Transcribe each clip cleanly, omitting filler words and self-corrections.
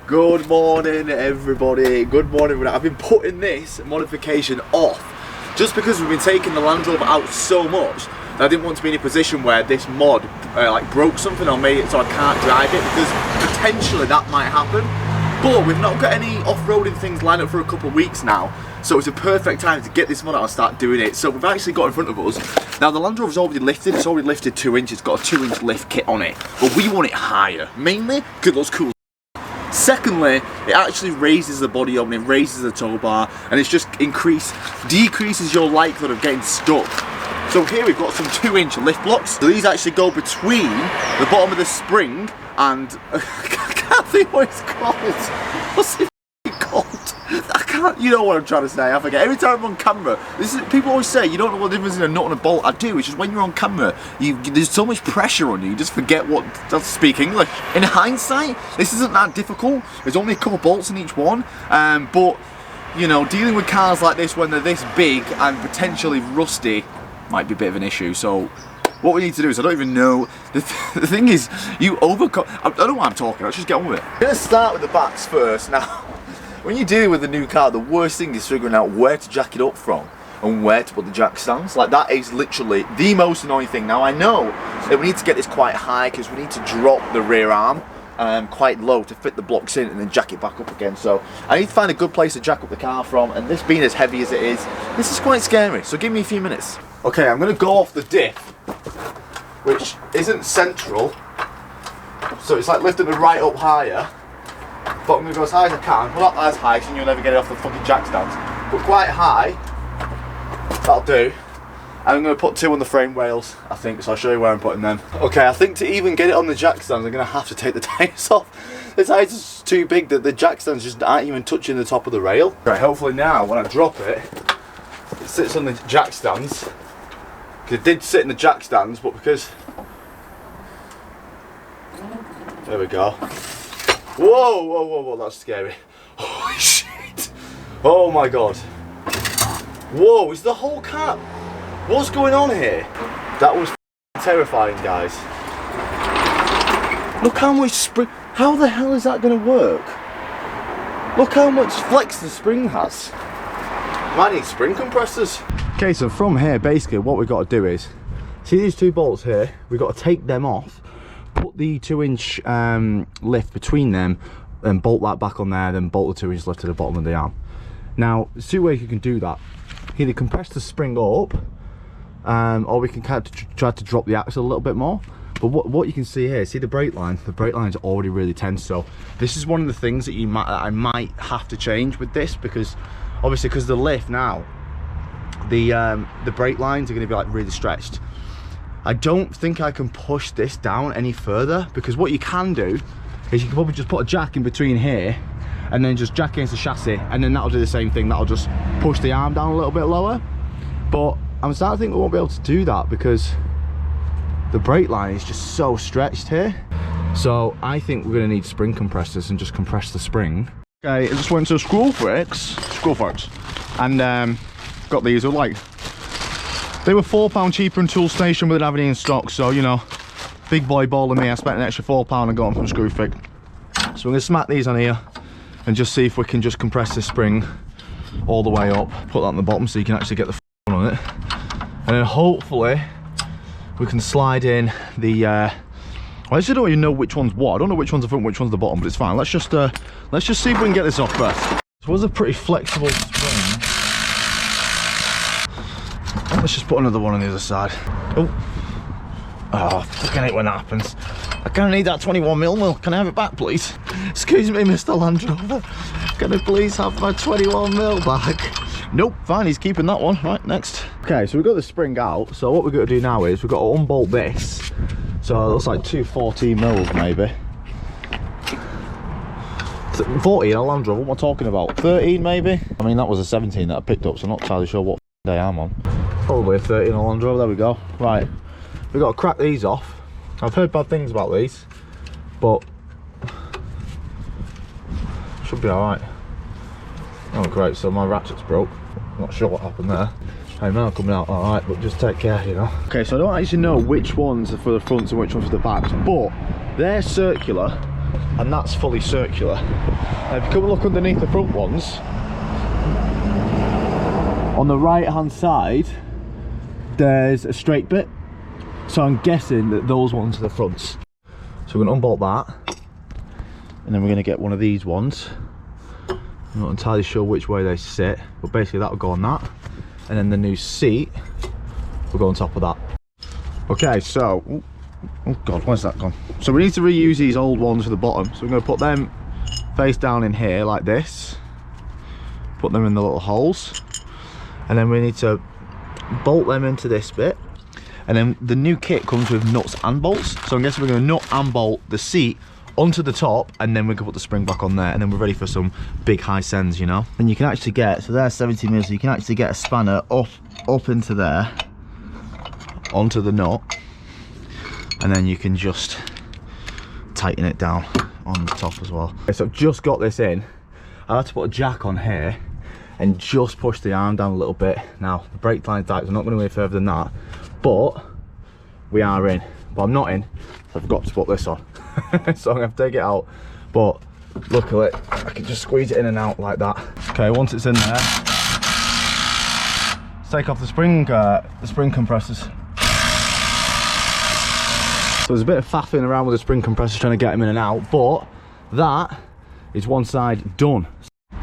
Good morning everybody, good morning. I've been putting this modification off just because we've been taking the Land Rover out so much that I didn't want to be in a position where this mod like broke something or made it so I can't drive it, because potentially that might happen. But we've not got any off-roading things lined up for a couple of weeks now, so it's a perfect time to get this mod out and start doing it. So we've actually got in front of us, now the Land Rover's already lifted, it's already lifted 2 inches, it's got a 2-inch lift kit on it, but we want it higher, mainly because it looks cool. Secondly, it actually raises the body up and it raises the tow bar, and it's just decreases your likelihood of getting stuck. So here we've got some 2-inch lift blocks. So these actually go between the bottom of the spring and I can't think what it's called. What's it called? I can't. You know what I'm trying to say. I forget. Every time I'm on camera, people always say you don't know what the difference in a nut and a bolt. I do. It's just when you're on camera, there's so much pressure on you. You just forget what to speak English. In hindsight, this isn't that difficult. There's only a couple bolts in each one, but you know, dealing with cars like this when they're this big and potentially rusty might be a bit of an issue. So what we need to do is, I don't even know, the thing is, I don't know why I'm talking, let's just get on with it. I'm going to start with the backs first. Now, when you're dealing with a new car, the worst thing is figuring out where to jack it up from and where to put the jack stands. Like, that is literally the most annoying thing. Now, I know that we need to get this quite high because we need to drop the rear arm quite low to fit the blocks in and then jack it back up again. So I need to find a good place to jack up the car from, and this being as heavy as it is, this is quite scary. So give me a few minutes. Okay, I'm going to go off the diff, which isn't central, so it's like lifting it right up higher, but I'm going to go as high as I can. Well, not as high, so you'll never get it off the fucking jack stands, but quite high. That'll do. And I'm going to put 2 on the frame rails, I think, so I'll show you where I'm putting them. Okay, I think to even get it on the jack stands, I'm going to have to take the tyres off. The tyres are too big that the jack stands just aren't even touching the top of the rail. Right, hopefully now, when I drop it, it sits on the jack stands. It did sit in the jack stands, but because... There we go. Whoa, whoa, whoa, whoa, that's scary. Holy shit. Oh my god. Whoa, is the whole car... What's going on here? That was terrifying, guys. Look how much spring... How the hell is that going to work? Look how much flex the spring has. Might need spring compressors. Okay, so from here, basically what we've got to do is, see these 2 bolts here? We've got to take them off, put the 2-inch lift between them, and bolt that back on there, then bolt the 2-inch lift to the bottom of the arm. Now, there's 2 ways you can do that. Either compress the spring up, or we can kind of try to drop the axle a little bit more. But what you can see here, see the brake line? The brake line is already really tense, so this is one of the things that I might have to change with this, because obviously because the lift now, the brake lines are going to be like really stretched. I don't think I can push this down any further, because what you can do is you can probably just put a jack in between here and then just jack against the chassis, and then that'll do the same thing. That'll just push the arm down a little bit lower. But I'm starting to think we won't be able to do that because the brake line is just so stretched here. So I think we're going to need spring compressors and just compress the spring. Okay, I just went to Screwfix, and got these. They were £4 cheaper in Toolstation, but they didn't have any in stock. So, you know, big boy ball of me, I spent an extra £4 and got them from Screwfix. So we're going to smack these on here and just see if we can just compress this spring all the way up. Put that on the bottom so you can actually get the on it, and then hopefully we can slide in the I actually don't even know which one's what. I don't know which one's the front, which one's the bottom, but it's fine. Let's just see if we can get this off first. So it was a pretty flexible spring. Let's just put another one on the other side. Oh, fucking hate when that happens. I kind of need that 21mm wheel. Can I have it back, please? Excuse me, Mr. Land Rover. Can I please have my 21mm back? Nope, fine, he's keeping that one. Right, next. Okay, so we've got the spring out. So what we've got to do now is we've got to unbolt this. So it looks like 2 14mm maybe. 14 a Land Rover, what am I talking about? 13 maybe? I mean, that was a 17 that I picked up, so I'm not entirely sure what day I'm on. Probably a 13 a Land Rover, there we go. Right, we've got to crack these off. I've heard bad things about these, but should be alright. Oh great, so my ratchet's broke. I'm not sure what happened there. Hey man, coming out alright, but just take care, you know. Okay, so I don't actually know which ones are for the fronts and which ones for the backs, but they're circular and that's fully circular. If you come and look underneath the front ones, on the right hand side there's a straight bit, so I'm guessing that those ones are the fronts. So we're going to unbolt that, and then we're going to get one of these ones. I'm not entirely sure which way they sit, but basically that will go on that, and then the new seat will go on top of that. Okay, so oh god, where's that gone? So we need to reuse these old ones for the bottom, so we're going to put them face down in here like this, put them in the little holes, and then we need to bolt them into this bit. And then the new kit comes with nuts and bolts, so I'm guessing we're going to nut and bolt the seat onto the top, and then we can put the spring back on there, and then we're ready for some big high sends, you know. And you can actually get, so there's 70mm, so you can actually get a spanner up into there onto the nut, and then you can just tighten it down on the top as well. Okay, so I've just got this in. I had to put a jack on here and just push the arm down a little bit. Now the brake line's tight, so I'm not going to go any further than that, but we are in. But I'm not in, so I forgot to put this on. So I'm going to have to take it out, but luckily I can just squeeze it in and out like that. Okay, once it's in there, let's take off the spring compressors. So there's a bit of faffing around with the spring compressors trying to get them in and out, but that is one side done.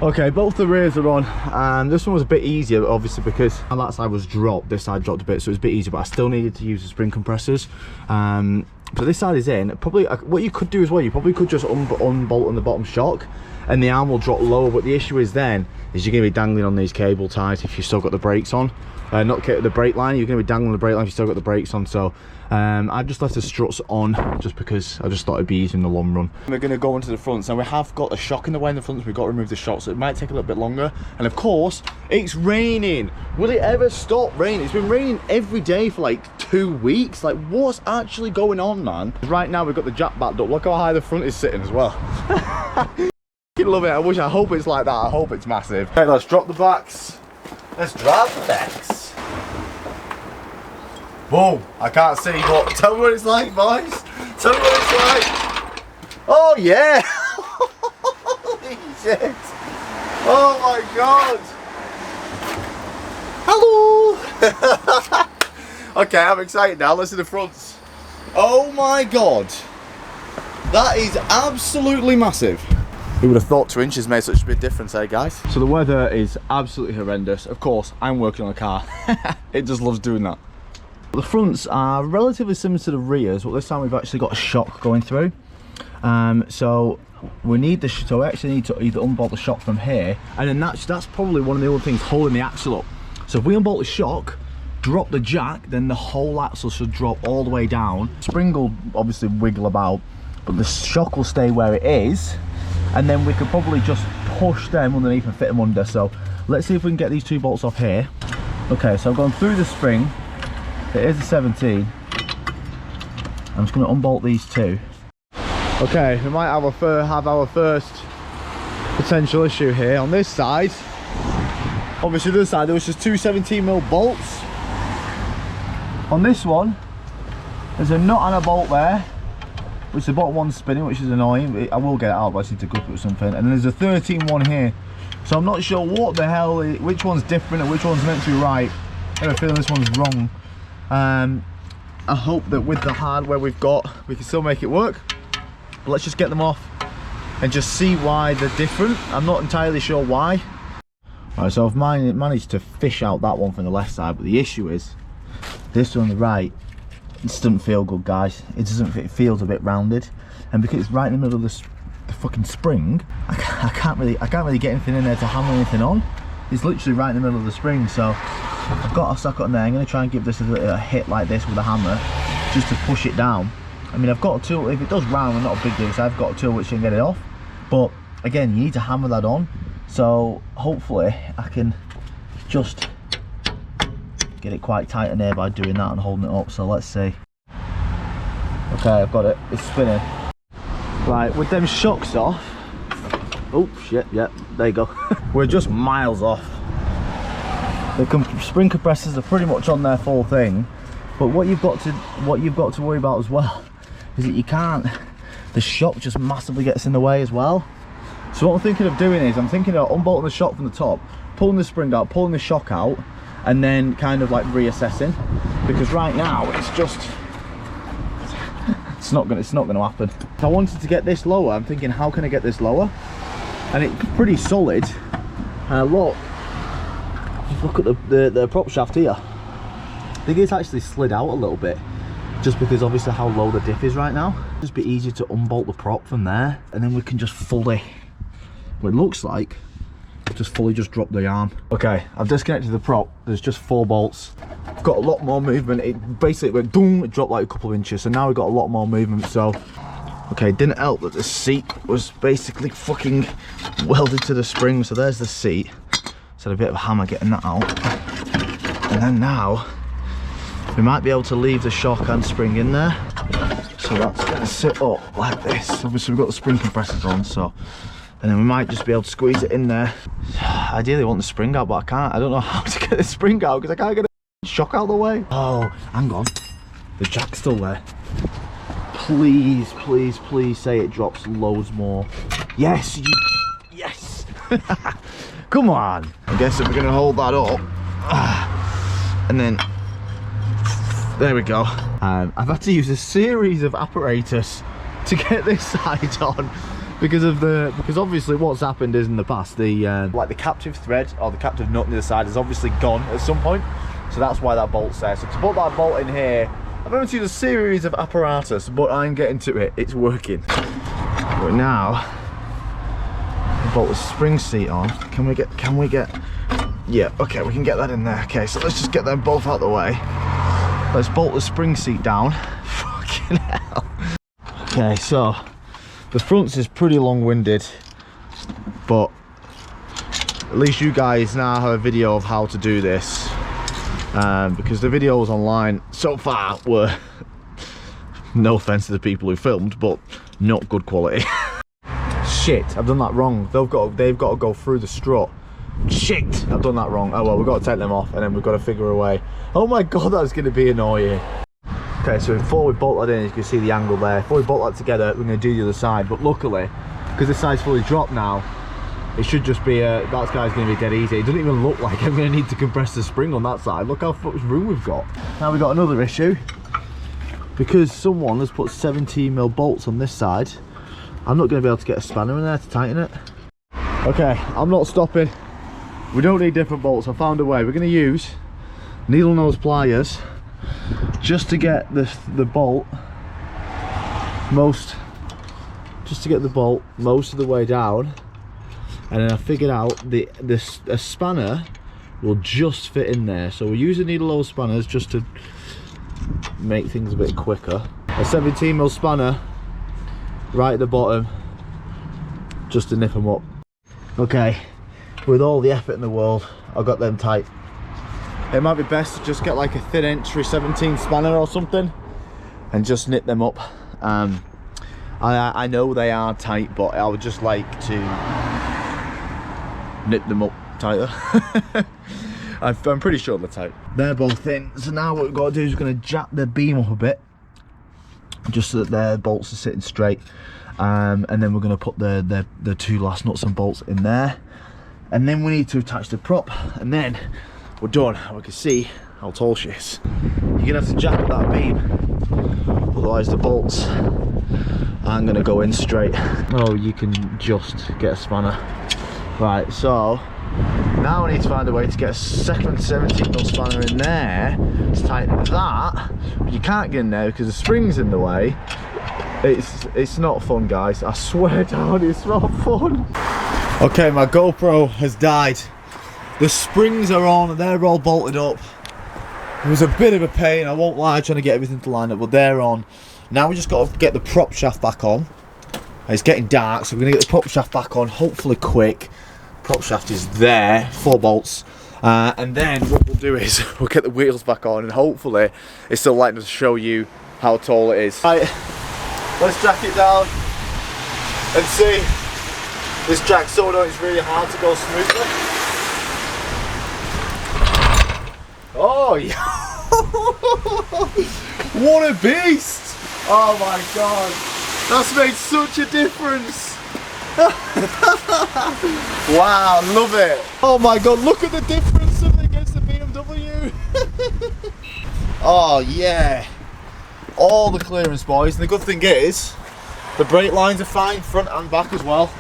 Okay, both the rears are on, and this one was a bit easier obviously because that side was dropped, this side dropped a bit, so it was a bit easier, but I still needed to use the spring compressors. So this side is in. Probably what you could do as well, you probably could just unbolt on the bottom shock and the arm will drop lower, but the issue is then is you're going to be dangling on these cable ties if you've still got the brakes on. Not the brake line, you're going to be dangling the brake line if you've still got the brakes on. So I've just left the struts on just because I just thought it'd be easier in the long run. We're going to go into the fronts. Now we have got a shock in the way in the front, so we've got to remove the shock, so it might take a little bit longer. And of course it's raining. Will it ever stop raining? It's been raining every day for like 2 weeks. Like, what's actually going on, man? Right now we've got the jack backed up. Look how high the front is sitting as well. I love it. I hope it's like that. I hope it's massive. Okay, let's drop the backs. Let's drive the backs. Whoa, I can't see, but tell me what it's like, boys. Tell me what it's like. Oh yeah. Holy shit. Oh my god. Hello. Okay, I'm excited now. Let's see the fronts. Oh my god. That is absolutely massive. Who would have thought 2 inches made such a big difference, eh guys? So the weather is absolutely horrendous. Of course, I'm working on a car. It just loves doing that. The fronts are relatively similar to the rears, but this time we've actually got a shock going through. So we need so we actually need to either unbolt the shock from here, and then that's probably one of the other things holding the axle up. So if we unbolt the shock, drop the jack, then the whole axle should drop all the way down. Spring will obviously wiggle about, but the shock will stay where it is, and then we could probably just push them underneath and fit them under. So let's see if we can get these 2 bolts off here. Okay, so I've gone through the spring. It is a 17. I'm just going to unbolt these 2. Okay, we might have our first potential issue here. On this side, obviously the other side there was just 2 17mm bolts. On this one, there's a nut and a bolt there, which the bottom one's spinning, which is annoying. I will get it out, but I just need to grip it with something. And then there's a 13 one here. So I'm not sure what the hell, which one's different and which one's meant to be right. I have a feeling this one's wrong. I hope that with the hardware we've got, we can still make it work. But let's just get them off and just see why they're different. I'm not entirely sure why. Alright, so I've managed to fish out that one from the left side, but the issue is this one on the right, it just doesn't feel good, guys. It feels a bit rounded, and because it's right in the middle of the fucking spring, I can't really get anything in there to hammer anything on. It's literally right in the middle of the spring, so I've got a socket on there. I'm going to try and give this a hit like this with a hammer just to push it down. I mean, I've got a tool. If it does round, I'm not a big deal, so I've got a tool which can get it off, but again, you need to hammer that on. So hopefully I can just get it quite tight in there by doing that and holding it up. So let's see. Okay, I've got it. It's spinning. Right, with them shocks off. Oh shit, yeah, there you go. We're just miles off. The spring compressors are pretty much on their full thing, but what you've got to worry about as well is that you can't the shock just massively gets in the way as well. So what I'm thinking of doing is, I'm thinking of unbolting the shock from the top, pulling the spring out, pulling the shock out, and then kind of like reassessing. Because right now it's just, it's not gonna happen. If I wanted to get this lower, I'm thinking, how can I get this lower? And it's pretty solid. Look at the prop shaft here. I think it's actually slid out a little bit, just because obviously how low the diff is right now. Just be easier to unbolt the prop from there, and then we can just fully, what it looks like, just fully just drop the arm. Okay, I've disconnected the prop. There's just 4 bolts. I've got a lot more movement. It basically went boom, it dropped like a couple of inches. So now we've got a lot more movement. So, okay, it didn't help that the seat was basically fucking welded to the spring. So there's the seat. So a bit of a hammer getting that out. And then now, we might be able to leave the shock and spring in there. So that's gonna sit up like this. Obviously we've got the spring compressors on, so, and then we might just be able to squeeze it in there. Ideally I want the spring out, but I can't. I don't know how to get the spring out because I can't get the shock out of the way. Oh, hang on. The jack's still there. Please, please, please say it drops loads more. Yes, yes. Come on. I guess if we're gonna hold that up, and then, there we go. I've had to use a series of apparatus to get this side on because obviously what's happened is in the past like the captive thread or the captive nut on the other side has obviously gone at some point, so that's why that bolt's there. So to put that bolt in here, I've had to use a series of apparatus, but I'm getting to it. It's working. But now, bolt the spring seat on. Can we get? Yeah. Okay, we can get that in there. Okay, so let's just get them both out of the way. Let's bolt the spring seat down. Fucking hell. Okay, so the front is pretty long-winded, but at least you guys now have a video of how to do this, because the videos online so far were, no offense to the people who filmed, but not good quality. Shit, I've done that wrong. They've got to go through the strut. Shit, I've done that wrong. Oh well, we've got to take them off and then we've got to figure a way. Oh my god, that's going to be annoying. Okay, so before we bolt that in, you can see the angle there. Before we bolt that together, we're going to do the other side. But luckily, because this side's fully dropped now, it should just be, that guy's going to be dead easy. It doesn't even look like I'm going to need to compress the spring on that side. Look how much room we've got. Now we've got another issue. Because someone has put 17mm bolts on this side, I'm not going to be able to get a spanner in there to tighten it. Okay, I'm not stopping. We don't need different bolts. I found a way. We're going to use needle nose pliers just to get the bolt most of the way down, and then I figured out a spanner will just fit in there. So we're using needle nose spanners just to make things a bit quicker. A 17mm spanner right at the bottom just to nip them up. Okay, with all the effort in the world, I got them tight. It might be best to just get like a thin entry 17 spanner or something and just nip them up. I know they are tight, but I would just like to nip them up tighter. I'm pretty sure they're tight. They're both in, so now what we've got to do is we're going to jack the beam up a bit, just so that their bolts are sitting straight, and then we're going to put the 2 last nuts and bolts in there, and then we need to attach the prop, and then we're done. We can see how tall she is. You're going to have to jack up that beam, otherwise the bolts aren't going to go in straight. Oh, you can just get a spanner. Right, so now we need to find a way to get a second 17mm spanner in there to tighten that, but you can't get in there because the spring's in the way. It's not fun, guys. I swear down, it's not fun. Okay, my GoPro has died. The springs are on, they're all bolted up. It was a bit of a pain, I won't lie, trying to get everything to line up, but they're on. Now we just got to get the prop shaft back on. It's getting dark, so we're going to get the prop shaft back on, hopefully quick. Prop shaft is there, 4 bolts. And then what we'll do is we'll get the wheels back on, and hopefully it's still letting us show you how tall it is. Right, let's jack it down and see. This jack soda is really hard to go smoothly. Oh yeah! What a beast! Oh my god! That's made such a difference. Wow, love it. Oh my god, look at the difference against the BMW. Oh yeah. All the clearance, boys. And the good thing is, the brake lines are fine, front and back as well.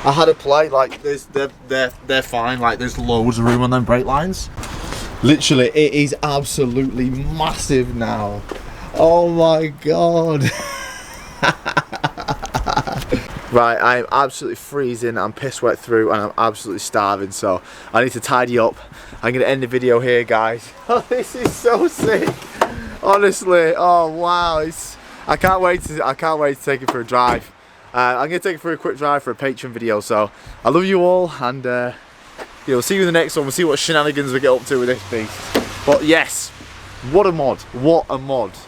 I had a play, like they're fine, like there's loads of room on them brake lines. Literally, it is absolutely massive now. Oh my god. Right, I'm absolutely freezing, I'm piss wet through, and I'm absolutely starving, so I need to tidy up. I'm going to end the video here, guys. Oh, this is so sick. Honestly, oh wow, I can't wait to take it for a drive. I'm going to take it for a quick drive for a Patreon video, so I love you all, and we'll see you in the next one. We'll see what shenanigans we get up to with this beast. But yes, what a mod, what a mod.